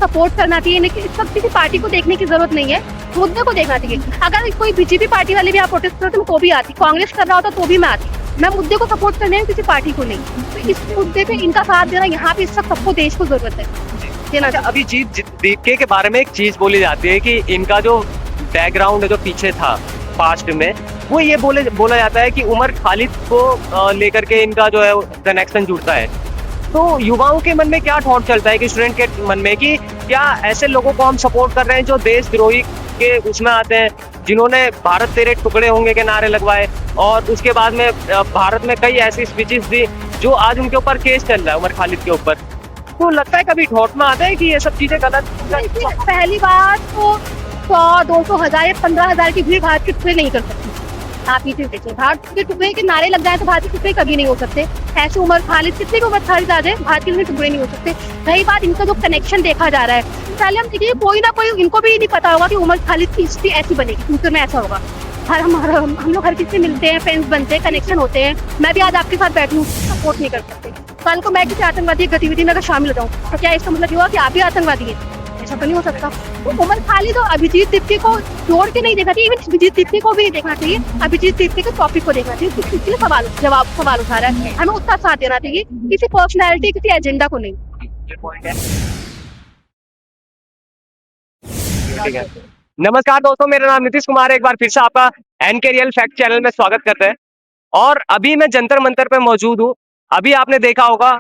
Support करना चाहिए, लेकिन इस वक्त किसी पार्टी को देखने की जरूरत नहीं है, मुद्दे को देखना चाहिए। अगर कोई बीजेपी पार्टी वाले भी आप प्रोटेस्ट करते तो भी आती, कांग्रेस कर रहा होता तो भी मैं आती। मैं मुद्दे को सपोर्ट करने में किसी पार्टी को नहीं, तो इस मुद्दे पे इनका साथ देना यहाँ पे इस वक्त सबको देश को जरूरत है देना। अच्छा, अभी जीत दीपिका के बारे में एक चीज बोली जाती है कि इनका जो बैकग्राउंड है, जो पीछे था पास्ट में, वो ये बोला जाता है कि उमर खालिद को लेकर के इनका जो है कनेक्शन जुड़ता है। तो युवाओं के मन में क्या थॉट चलता है कि स्टूडेंट के मन में कि क्या ऐसे लोगों को हम सपोर्ट कर रहे हैं जो देशद्रोही के उसमें आते हैं, जिन्होंने भारत तेरे टुकड़े होंगे के नारे लगवाए और उसके बाद में भारत में कई ऐसी स्पीचेस दी जो आज उनके ऊपर केस चल रहा है उमर खालिद के ऊपर। तो लगता है कभी थॉट में आता है कि ये सब चीजें गलत? पहली बात तो 100, 200, 1000 या 15,000 की भीड़ भारत के टुकड़े नहीं कर सकती। आप ये चीज देखिए, भारत के टुकड़े के नारे लग जाए तो भारत के टुकड़े कभी नहीं हो सकते। ऐसे उमर खालिद, कितने भी उमर खालिद आ जाए, भारत के टुकड़े नहीं हो सकते। रही बात इनका जो कनेक्शन देखा जा रहा है, पहले हम देखिए कोई ना कोई, इनको भी नहीं पता होगा कि उमर खालिद की हिस्ट्री ऐसी बनेगी, फ्यूचर में ऐसा होगा। हम लोग हर किसी से मिलते हैं, फ्रेंड्स बनते हैं, कनेक्शन होते हैं। मैं भी आज आपके साथ बैठी हूँ, सपोर्ट नहीं कर सकते। कल को मैं किसी आतंकवादी गतिविधि में अगर शामिल हो जाऊँ तो क्या इसका मतलब ये हुआ कि आप भी आतंकवादी है? ऐसा तो नहीं हो सकता। तो उमर खालिद और अभिजीत दीप्ति को जोड़ के नहीं देखना चाहिए, इवन अभिजीत दीप्ति को भी नहीं देखना चाहिए, अभिजीत दीप्ति के टॉपिक को देखना चाहिए, इसलिए सवाल उठा रहा है। हमें उसका साथ देना चाहिए, किसी पर्सनैलिटी, किसी एजेंडा को नहीं। नमस्कार दोस्तों, मेरा नाम नीतीश कुमार है। एक बार फिर से आपका एनके रियल फैक्ट चैनल में स्वागत करते हैं। और अभी मैं जंतर मंतर पे मौजूद हूँ। अभी आपने देखा होगा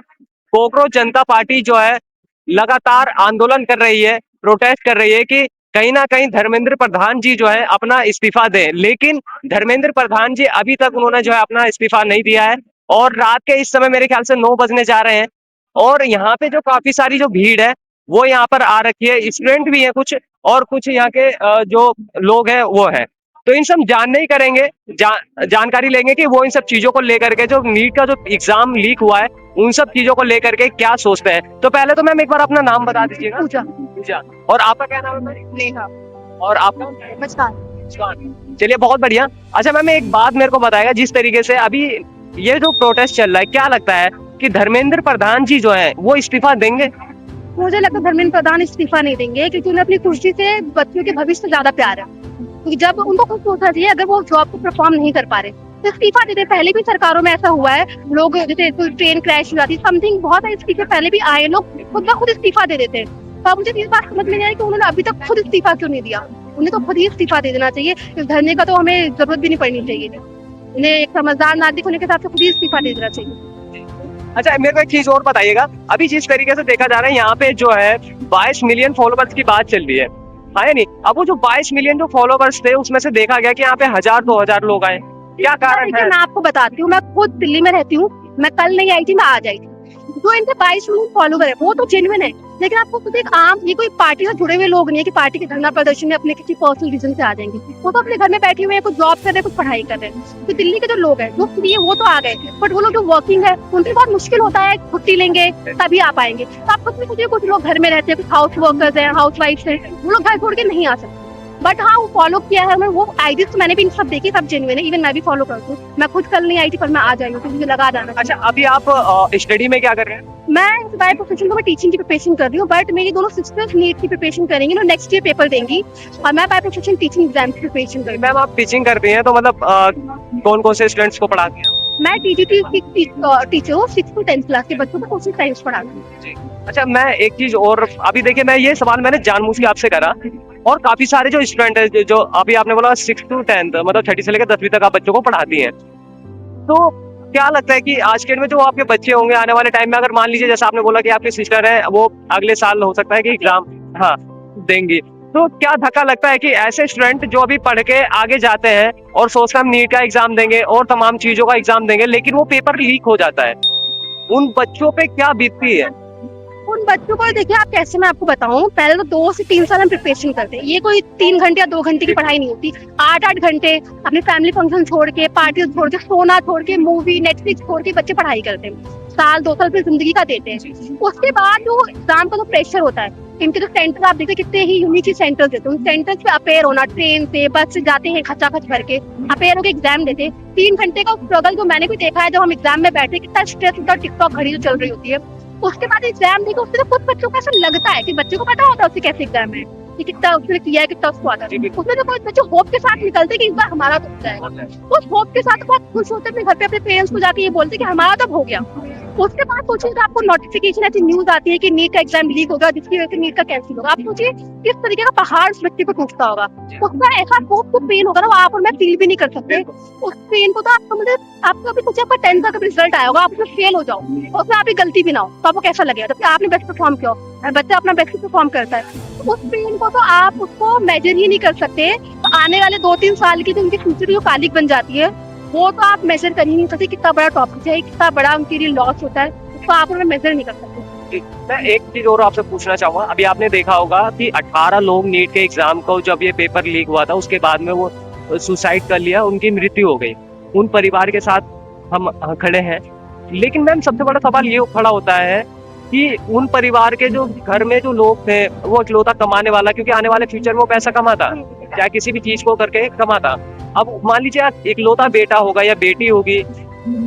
कोकरोच जनता पार्टी जो है लगातार आंदोलन कर रही है, प्रोटेस्ट कर रही है कि कहीं ना कहीं धर्मेंद्र प्रधान जी जो है अपना इस्तीफा दें। लेकिन धर्मेंद्र प्रधान जी अभी तक उन्होंने जो है अपना इस्तीफा नहीं दिया है और रात के इस समय मेरे ख्याल से 9 बजने जा रहे हैं। और यहाँ पे जो काफी सारी जो भीड़ है वो यहाँ पर आ रखी है, स्टूडेंट भी है कुछ और कुछ यहाँ के जो लोग हैं वो है। तो इन सब जानने ही करेंगे, जानकारी लेंगे कि वो इन सब चीजों को लेकर के, जो नीट का जो एग्जाम लीक हुआ है उन सब चीजों को लेकर के क्या सोचते हैं। तो पहले तो मैम एक बार अपना नाम बता दीजिएगा। पूजा। पूजा। और आपका क्या नाम है? नेहा। और आपका? मुस्कान। चलिए, बहुत बढ़िया। अच्छा मैम, एक बात मेरे को बताएगा, जिस तरीके से अभी ये जो प्रोटेस्ट चल रहा है, क्या लगता है कि धर्मेंद्र प्रधान जी जो है वो इस्तीफा देंगे? मुझे लगता है धर्मेंद्र प्रधान इस्तीफा नहीं देंगे, क्योंकि उन्हें अपनी कुर्सी से बच्चों के भविष्य से ज्यादा प्यार है। क्योंकि जब उनको खुद सोचना चाहिए, अगर वो जॉब को परफॉर्म नहीं कर पा रहे तो इस्तीफा देते। पहले भी सरकारों में ऐसा हुआ है, लोग जैसे कोई ट्रेन क्रैश हो जाती, समथिंग बहुत है, इस्तीफे पहले भी आए, लोग खुद ब खुद इस्तीफा दे देते हैं। तो अब मुझे इस बात समझ में नहीं आई कि उन्होंने अभी तक खुद इस्तीफा क्यों नहीं दिया। उन्हें तो खुद ही इस्तीफा दे देना चाहिए, धरने का तो हमें जरूरत भी नहीं पड़नी चाहिए। उन्हें एक समझदार नागरिक होने के हिसाब से खुद ही इस्तीफा दे देना चाहिए। अच्छा, मेरे को एक चीज और बताइएगा। अभी जिस तरीके से देखा जा रहा है, यहाँ पे जो है 22 मिलियन फॉलोवर्स की बात चल रही है नहीं? अब वो जो 22 मिलियन जो फॉलोवर्स थे उसमें से देखा गया कि यहाँ पे 1000-2000 लोग आए, क्या कारण है? मैं आपको बताती हूँ, मैं खुद दिल्ली में रहती हूँ, मैं कल नहीं आई थी, मैं आज आई थी। जो इनके 22 मिलियन फॉलोवर है वो तो जेन्युइन है, लेकिन आपको खुद एक आम, ये कोई पार्टी से जुड़े हुए लोग नहीं है कि पार्टी के धरना प्रदर्शन में अपने किसी पर्सनल रीजन से आ जाएंगे। वो तो अपने घर में बैठे हुए हैं, कुछ जॉब कर रहे हैं, कुछ पढ़ाई कर रहे हैं। तो दिल्ली के जो लोग हैं जो फ्री है वो तो आ गए, बट वो लोग जो वर्किंग है उनके बहुत मुश्किल होता है, छुट्टी लेंगे तभी आ पाएंगे। तो आप कुछ लोग घर में रहते हैं, कुछ हाउस वर्कर्स है, हाउस वाइफ है, वो लोग घर छोड़ के नहीं आ सकते। बट हाँ, वो फॉलो किया है, वो आईडी तो मैंने भी सब देखी, सब जेन्युइन है, इवन मैं भी फॉलो करती हूँ। मैं खुद कल नहीं आई थी, पर मैं आ जाएंगी, तो मुझे लगा जाना। अच्छा, अभी आप स्टडी में क्या कर रहे हैं? मैं बाय प्रोफेशन तो मैं टीचिंग की प्रिपरेशन कर रही हूँ, बट मेरी दोनों सिस्टर्स नीट की प्रिपरेशन करेंगी, ना नेक्स्ट ईयर पेपर देंगी, और मैं बाय प्रोफेशन टीचिंग एग्जाम की प्रिपरेशन कर रही हूँ। मैम, आप टीचिंग करती हैं तो मतलब कौन कौन से स्टूडेंट्स को पढ़ाती हैं? मैं टीजीटी की टीचर हूँ, 6 to 10 क्लास के बच्चों को सोशल साइंस पढ़ाती हूँ। अच्छा, मैं एक चीज और, अभी देखिए मैं ये सवाल मैंने जानबूझ के आपसे करा, और काफी सारे जो स्टूडेंट है जो अभी आपने बोला 6 to 10 मतलब 30 से लेकर 10वीं तक आप बच्चों को पढ़ाती हैं, तो क्या लगता है कि आज के डेट में जो आपके बच्चे होंगे आने वाले टाइम में, अगर मान लीजिए जैसा आपने बोला कि आपकी सिस्टर है वो अगले साल हो सकता है कि एग्जाम देंगी, तो क्या धक्का लगता है कि ऐसे स्टूडेंट जो अभी पढ़ के आगे जाते हैं और सोचकर हम नीट का एग्जाम देंगे और तमाम चीजों का एग्जाम देंगे, लेकिन वो पेपर लीक हो जाता है, उन बच्चों पे क्या बीतती है? उन बच्चों को देखिए, आप कैसे, मैं आपको बताऊं, पहले तो 2 से 3 साल हम प्रिपरेशन करते हैं। ये कोई 3 घंटे या 2 घंटे की पढ़ाई नहीं होती। 8-8 घंटे अपने फैमिली फंक्शन छोड़ के, पार्टी छोड़ के, सोना छोड़ के, मूवी नेटफ्लिक्स छोड़ के बच्चे पढ़ाई करते हैं। साल 2 साल फिर जिंदगी का देते हैं। उसके बाद जो एग्जाम का जो प्रेशर होता है, इनके जो सेंटर आप देखते कितने ही यूनिक सेंटर्स देते हैं, उन सेंटर्स पे अपेयर होना, ट्रेन से बस से जाते हैं खचाखच भर के, अपेयर होकर एग्जाम देते हैं। 3 घंटे का स्ट्रगल जो मैंने भी देखा है, जब हम एग्जाम में बैठे, कितना स्ट्रेस होता है, टिकटॉक घड़ी जो चल रही होती है, उसके बाद एग्जाम देगा, उससे तो खुद बच्चों को ऐसा लगता है कि बच्चे को पता होता है उससे कैसे एग्जाम है, कि कितना उसने किया है, कितना उसको आता है। उसमें तो कोई बच्चे होप के साथ निकलते कि इस बार हमारा तो हो जाएगा। उस होप के साथ बहुत खुश होते अपने घर पे अपने पेरेंट्स को जाके ये बोलते कि हमारा तो हो गया। उसके बाद सोचिए तो आपको नोटिफिकेशन ऐसी न्यूज आती है कि नीट का एग्जाम लीक होगा, जिसकी वजह से नीट का कैंसिल होगा। आप सोचिए किस तरीके का पहाड़ उस व्यक्ति को टूटता होगा। उसका ऐसा बहुत कुछ पेन होगा ना, वो आप और मैं फील भी नहीं कर सकते उस पेन को। तो आपको मतलब आपको अभी कुछ आपका 10th का रिजल्ट आया होगा, आप उसमें फेल हो जाओ और उसमें आपकी गलती भी ना हो, तो आपको कैसा लगेगा? जबकि आपने बेस्ट परफॉर्म किया हो, बच्चा अपना बेस्ट परफॉर्म करता है, तो उस पेन को तो आप उसको मेजर ही नहीं कर सकते। तो आने वाले 2-3 साल की जो उनकी फ्यूचर जो कालिक बन जाती है, वो तो आप मेजर कर ही नहीं सकते। कितना बड़ा टॉपिक है, कितना बड़ा उनके लिए लॉस होता है, उसको आप उन्हें मेजर नहीं कर सकते। मैं एक चीज और आपसे पूछना चाहूंगा, अभी आपने देखा होगा कि 18 लोग नीट के एग्जाम को जब ये पेपर लीक हुआ था उसके बाद में वो सुसाइड कर लिया, उनकी मृत्यु हो गई। उन परिवार के साथ हम खड़े हैं, लेकिन मैम सबसे बड़ा सवाल ये खड़ा होता है कि उन परिवार के जो घर में जो लोग थे वो इकलौता कमाने वाला, क्योंकि आने वाले फ्यूचर में वो पैसा कमाता, चाहे किसी भी चीज को करके कमाता। अब मान लीजिए इकलौता बेटा होगा या बेटी होगी,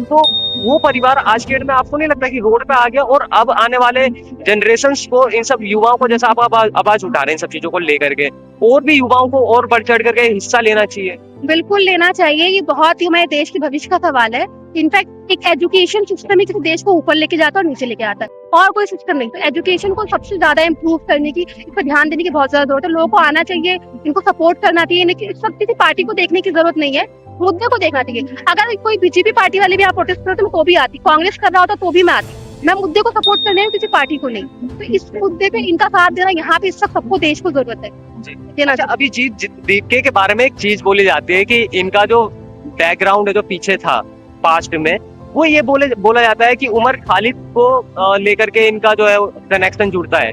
तो वो परिवार आज के डेट में आपको नहीं लगता कि रोड पे आ गया? और अब आने वाले जनरेशंस को, इन सब युवाओं को, जैसा आप आवाज उठा रहे हैं इन सब चीजों को लेकर के, और भी युवाओं को और बढ़ चढ़ करके हिस्सा लेना चाहिए। बिल्कुल लेना चाहिए, ये बहुत ही हमारे देश के भविष्य का सवाल है। इनफैक्ट एक एजुकेशन सिस्टम ही किसी देश को ऊपर लेके जाता है और नीचे लेके आता है, और कोई सिस्टम नहीं। तो एजुकेशन को सबसे ज्यादा इम्प्रूव करने की, इस पर ध्यान देने की बहुत ज्यादा जरूरत है। लोगों को आना चाहिए, इनको सपोर्ट करना चाहिए। सब किसी पार्टी को देखने की जरूरत नहीं है, मुद्दे को देखना चाहिए। अगर कोई बीजेपी पार्टी वाले भी आप प्रोटेस्ट करते तो भी आती, कांग्रेस कर रहा होता तो भी मैं आती। मैं मुद्दे को सपोर्ट करने हूँ, किसी पार्टी को नहीं। तो इस मुद्दे पे इनका साथ देना, यहाँ पे इस वक्त सबको देश को जरूरत है देना। अच्छा, अभी जीत दीपिका के बारे में एक चीज बोली जाती है कि इनका जो बैकग्राउंड है, जो पीछे था पास्ट में, वो ये बोला जाता है कि उमर खालिद को लेकर के इनका जो है कनेक्शन जुड़ता है।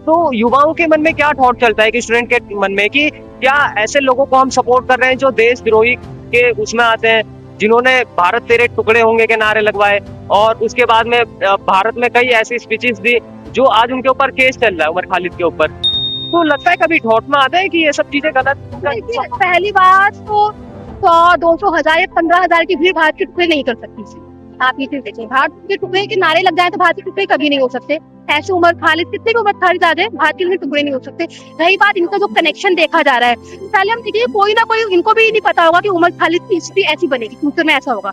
तो युवाओं के मन में क्या थॉट चलता है कि स्टूडेंट के मन में कि क्या ऐसे लोगों को हम सपोर्ट कर रहे हैं जो देशद्रोही के उसमें आते हैं, जिन्होंने भारत तेरे टुकड़े होंगे के नारे लगवाए, और उसके बाद में भारत में कई ऐसी स्पीचेस दी जो आज उनके ऊपर केस चल रहा है, उमर खालिद के ऊपर। तो लगता है कभी थॉट में आता है कि ये सब चीजें गलत? पहली बात तो 100, 200, 1000 या 15,000 की भीड़ भारत के टुकड़े नहीं कर सकती। आप ये चीज देखिए, भारत के टुकड़े के नारे लग जाए तो भारत के टुकड़े कभी नहीं हो सकते। ऐसे उमर खालिद, कितने भी उमर खालिद आ जाए, भारत के लिए टुकड़े नहीं हो सकते। रही बात इनका जो कनेक्शन देखा जा रहा है, पहले हम देखिए कोई ना कोई, इनको भी नहीं पता होगा कि उमर खालिद की हिस्ट्री ऐसी बनेगी, फ्यूचर में ऐसा होगा।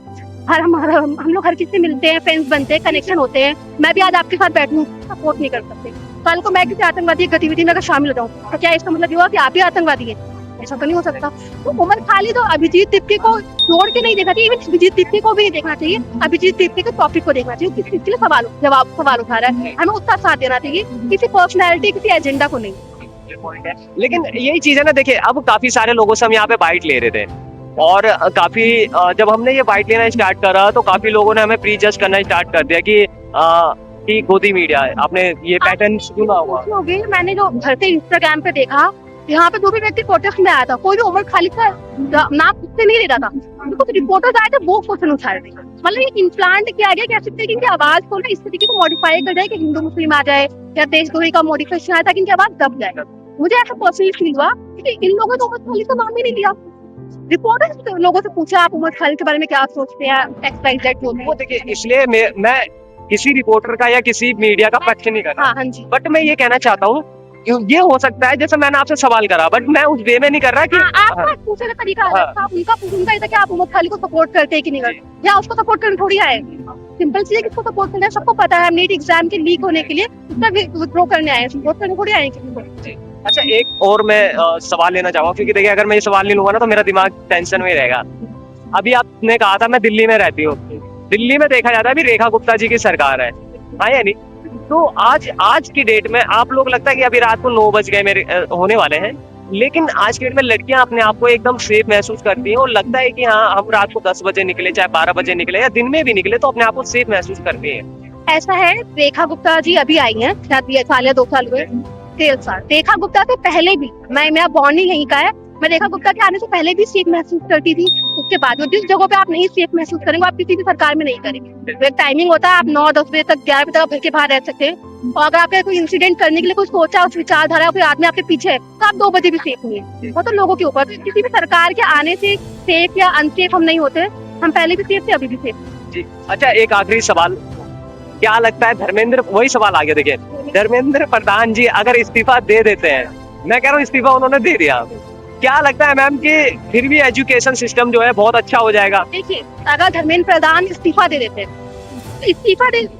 हम लोग हर किसी से मिलते हैं, फ्रेंड्स बनते हैं, कनेक्शन होते हैं। मैं भी आज आपके साथ बैठूं, सपोर्ट नहीं कर सकते। कल को मैं किसी आतंकवादी गतिविधि में अगर शामिल हो जाऊं, तो क्या इसका मतलब ये होगा कि आप ही आतंकवादी है? ऐसा तो नहीं हो सकता। तो उमर खालिद और अभिजीत दीप्ति को जोड़ के नहीं देखना चाहिए, इवन अभिजीत दीप्ति को भी नहीं देखना चाहिए। अभिजीत दीप्ति के टॉपिक को देखना चाहिए, किस लिए सवाल उठा रहा है, हमें उसका साथ देना चाहिए, किसी पर्सनैलिटी, किसी एजेंडा को नहीं। लेकिन यही चीज है ना, देखिए अब काफी सारे लोगों से हम यहाँ पे बाइट ले रहे थे, और काफी जब हमने ये बाइट लेना स्टार्ट करा तो काफी लोगों ने हमें प्री जज करना स्टार्ट कर दिया कि गोदी मीडिया है। आपने ये पैटर्न सुना होगा? मैंने जो घर से इंस्टाग्राम पे देखा, यहाँ पे जो भी व्यक्ति प्रोटेस्ट में आया था, कोई भी उमर खालिद का नाम उससे नहीं ले रहा था। कुछ रिपोर्टर्स आए थे, वो क्वेश्चन उठा रहे थे। मतलब ये इम्प्लांट किया गया, कह सकते हैं कि इनकी आवाज को ना इस तरीके से मॉडिफाई कर जाए कि हिंदू मुस्लिम आ जाए या देशद्रोही का मॉडिफिकेशन आया ताकि इनकी आवाज दब जाए। मुझे ऐसा पर्सनली फील हुआ कि इन लोगों ने उमर खालिद का नाम ही नहीं लिया। रिपोर्टर्स लोगों से पूछा आप उमर खालिद के बारे में क्या सोचते हैं, वो देखिए, इसलिए मैं किसी रिपोर्टर का या किसी मीडिया का पक्ष नहीं कर रहा। हाँ जी। बट मैं ये कहना चाहता हूँ, ये हो सकता है जैसे मैंने आपसे सवाल करा, बट मैं उस वे में नहीं कर रहा कि आपका पूछने का तरीका अलग था, उनका ये था कि आप उमर खालिद को सपोर्ट करते हैं कि नहीं करते, या उसको सपोर्ट करने थोड़ी आए। सिंपल चीज है, किसको सपोर्ट करना है सबको पता है। हम नीट एग्जाम के लीक होने के लिए उसका विथड्रॉ करने आए, सपोर्ट करने थोड़ी आए किसी को। अच्छा, एक और मैं सवाल लेना चाहूंगा, क्योंकि देखिए अगर मैं ये सवाल नहीं लूंगा ना तो मेरा दिमाग टेंशन में रहेगा। अभी आपने कहा था मैं दिल्ली में रहती हूँ, दिल्ली में देखा जाता है अभी रेखा गुप्ता जी की सरकार है, हाँ या नहीं? तो आज की डेट में आप लोग, लगता है कि अभी रात को 9 बज गए मेरे होने वाले हैं, लेकिन आज की डेट में लड़कियां अपने आप को एकदम सेफ महसूस करती हैं, और लगता है कि हाँ हम रात को 10 बजे निकले, चाहे 12 बजे निकले या दिन में भी निकले, तो अपने आप को सेफ महसूस करती हैं। ऐसा है, रेखा गुप्ता जी अभी आई हैं, शायद 1 साल या 2 साल हुए, 13 साल। रेखा गुप्ता से पहले भी, मेरा बॉन्डिंग यहीं का है, मैं रेखा गुप्ता के आने से पहले भी सेफ महसूस करती थी। उसके बाद जिस जगह पे आप नहीं सेफ महसूस करेंगे, आप किसी भी सरकार में नहीं करेंगे। एक टाइमिंग होता है, आप 9-10 बजे तक, 11 बजे तक घर के बाहर रह सकते हैं, और अगर आपका कोई इंसिडेंट करने के लिए कुछ सोचा, उस विचारधारा कोई आदमी आपके पीछे है, तो आप 2 बजे भी सेफ नहीं है। वो तो लोगों के ऊपर। किसी भी सरकार के आने से सेफ या अनसेफ हम नहीं होते, हम पहले भी सेफ थे, अभी भी सेफ। जी अच्छा, एक आखिरी सवाल, क्या लगता है धर्मेंद्र, वही सवाल आ गया, देखिए धर्मेंद्र प्रधान जी अगर इस्तीफा दे देते हैं, मैं कह रहा हूँ इस्तीफा उन्होंने दे दिया, क्या लगता है मैम कि फिर भी एजुकेशन सिस्टम जो है बहुत अच्छा हो जाएगा? देखिए, अगर धर्मेंद्र प्रधान इस्तीफा दे देते हैं, तो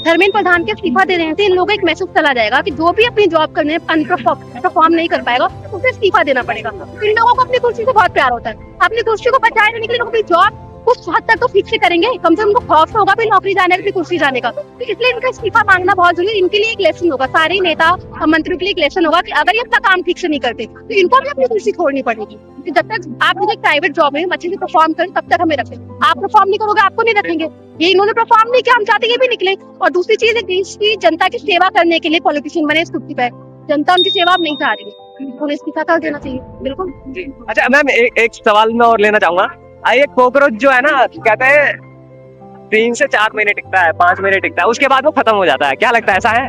धर्मेंद्र प्रधान के इस्तीफा दे देने से इन लोगों को एक मैसेज चला जाएगा कि जो भी अपनी जॉब करने परफॉर्म नहीं कर पाएगा उसे इस्तीफा देना पड़ेगा। तो इन लोगों को अपनी कुर्सी से बहुत प्यार होता है, अपनी कुर्सी को बचाए रखने के लिए अपनी जॉब उस हद तक तो फिक्स करेंगे, कम से कम उनको खौफ होगा भी नौकरी जाने का, अपनी कुर्सी जाने का। तो इसलिए इनका इस्तीफा मांगना बहुत जरूरी है। इनके लिए एक लेसन होगा, सारे नेता और मंत्रियों के लिए एक लेसन होगा कि अगर ये अपना काम ठीक से नहीं करते तो इनको भी अपनी कुर्सी छोड़नी पड़ेगी। कि जब तक आप मुझे प्राइवेट जॉब में अच्छे से परफॉर्म करें तब तक हमें रखें, आप परफॉर्म नहीं करोगे आपको नहीं रखेंगे। ये इन्होंने परफॉर्म नहीं किया, हम चाहते ये भी निकले। और दूसरी चीज है, देश की जनता की सेवा करने के लिए पॉलिटिशियन बने इस कुर्सी पे, जनता उनकी सेवा अब नहीं चाह रही है, उन्हें इस्तीफा कर देना चाहिए। बिल्कुल जी। अच्छा मैम, एक सवाल मैं और लेना चाहूंगा। ये कॉकरोच जो है ना, कहते हैं 3 से 4 महीने टिकता है, 5 महीने टिकता है, उसके बाद वो खत्म हो जाता है, क्या लगता है ऐसा है?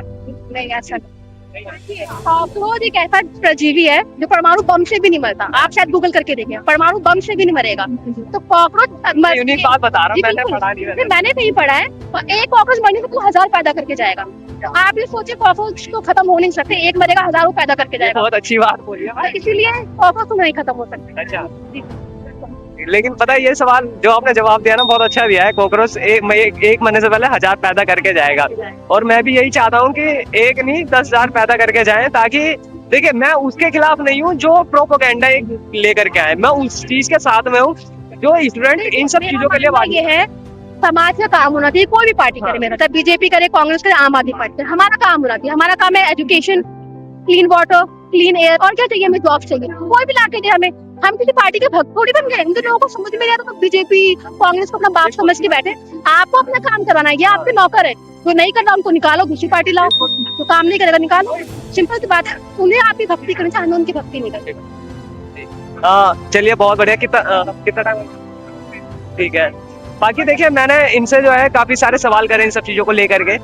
नहीं, ऐसा नहीं। कॉकरोच एक ऐसा परजीवी है जो परमाणु बम से भी नहीं मरता। आप शायद गूगल करके देखें, परमाणु बम से भी नहीं मरेगा। तो कॉकरोच यूनिक बात बता रहा हूँ, मैंने पढ़ा नहीं है। मैंने नहीं पढ़ा है। और एक कॉकरोच मरने से तो 1000 पैदा करके जाएगा। तो आप ये सोचिए, कॉकरोच तो खत्म हो नहीं सकते, एक मरेगा हजारों पैदा करके ये जाएगा। बहुत अच्छी बात बोली है। तो इसीलिए कॉकरोच तो नहीं खत्म हो सकते। अच्छा, लेकिन पता है ये सवाल जो आपने जवाब दिया ना बहुत अच्छा दिया है। कॉकरोच एक मरने से पहले 1000 पैदा करके जाएगा, और मैं भी यही चाहता हूँ कि एक नहीं 10,000 पैदा करके जाए, ताकि देखिए मैं उसके खिलाफ नहीं हूँ जो प्रोपोगेंडा लेकर के आए, मैं उस चीज के साथ में हूँ जो स्टूडेंट इन सब चीजों के लिए ये है, समाज का काम होना चाहिए, कोई भी पार्टी करे, मेरा चाहे बीजेपी करे, कांग्रेस करे, आम आदमी पार्टी करे, हमारा काम होना चाहिए। हमारा काम है education, clean water, clean air, और क्या चाहिए हमें? जॉब चाहिए, कोई भी लाके दे हमें। हम किसी पार्टी के भक्त थोड़ी बन गए। उनके लोगों को समझ में नहीं आता तो बीजेपी कांग्रेस को अपना बाप समझ के बैठे। आपको अपना काम कराना है, ये आपके नौकर है। जो नहीं करना उनको निकालो, दूसरी पार्टी लाओ। जो काम नहीं करेगा निकालो, सिंपल सी बात है। उन्हें आपकी भक्ति करनी चाहिए, हमें उनकी भक्ति नहीं करनी। चलिए बहुत बढ़िया। कितना टाइम? ठीक है। बाकी देखिए मैंने इनसे जो है काफी सारे सवाल करे इन सब चीजों को लेकर के,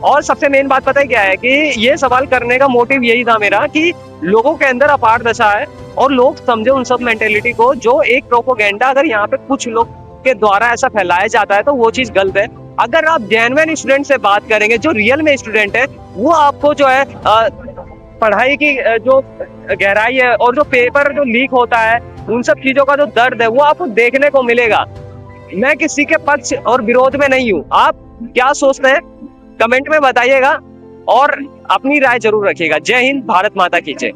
और सबसे मेन बात पता है क्या है कि ये सवाल करने का मोटिव यही था मेरा कि लोगों के अंदर अपार दशा है और लोग समझे उन सब मेंटेलिटी को, जो एक प्रोपोगेंडा अगर यहाँ पे कुछ लोग के द्वारा ऐसा फैलाया जाता है तो वो चीज गलत है। अगर आप जेन्युइन स्टूडेंट से बात करेंगे, जो रियल में स्टूडेंट है, वो आपको जो है पढ़ाई की जो गहराई है और जो पेपर जो लीक होता है, उन सब चीजों का जो दर्द है वो आपको देखने को मिलेगा। मैं किसी के पक्ष और विरोध में नहीं हूँ। आप क्या सोचते हैं कमेंट में बताइएगा और अपनी राय जरूर रखिएगा। जय हिंद, भारत माता की जय।